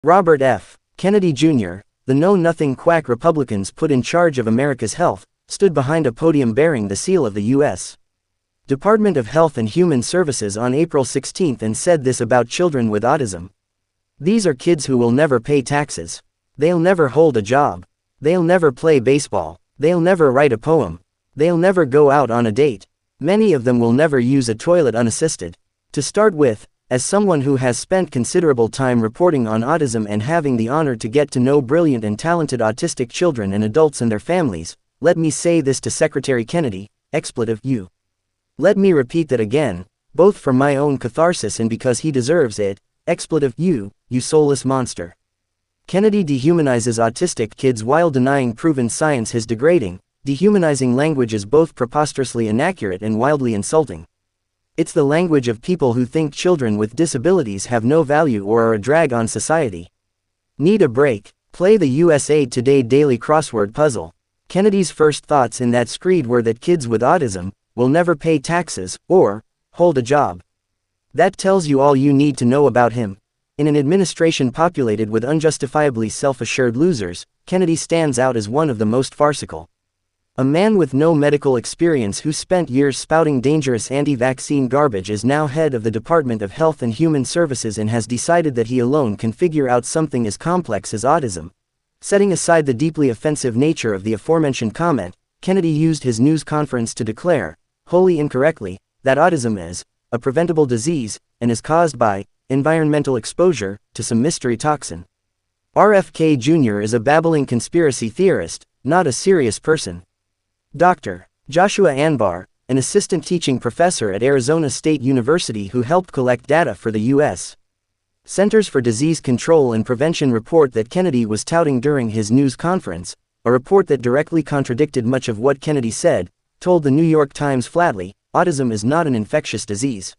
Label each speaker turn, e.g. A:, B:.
A: Robert F. Kennedy Jr., the know-nothing quack Republicans put in charge of America's health, stood behind a podium bearing the seal of the U.S. Department of Health and Human Services on April 16 and said this about children with autism. These are kids who will never pay taxes. They'll never hold a job. They'll never play baseball. They'll never write a poem. They'll never go out on a date. Many of them will never use a toilet unassisted. To start with, as someone who has spent considerable time reporting on autism and having the honor to get to know brilliant and talented autistic children and adults and their families, let me say this to Secretary Kennedy, expletive you. Let me repeat that again, both for my own catharsis and because he deserves it, expletive you soulless monster. Kennedy dehumanizes autistic kids while denying proven science is degrading. Dehumanizing language is both preposterously inaccurate and wildly insulting. It's the language of people who think children with disabilities have no value or are a drag on society. Need a break? Play the USA Today Daily Crossword Puzzle. Kennedy's first thoughts in that screed were that kids with autism will never pay taxes or hold a job. That tells you all you need to know about him. In an administration populated with unjustifiably self-assured losers, Kennedy stands out as one of the most farcical. A man with no medical experience who spent years spouting dangerous anti-vaccine garbage is now head of the Department of Health and Human Services and has decided that he alone can figure out something as complex as autism. Setting aside the deeply offensive nature of the aforementioned comment, Kennedy used his news conference to declare, wholly incorrectly, that autism is a preventable disease and is caused by environmental exposure to some mystery toxin. RFK Jr. is a babbling conspiracy theorist, not a serious person. Dr. Joshua Anbar, an assistant teaching professor at Arizona State University who helped collect data for the U.S. Centers for Disease Control and Prevention report that Kennedy was touting during his news conference, a report that directly contradicted much of what Kennedy said, told the New York Times flatly, autism is not an infectious disease.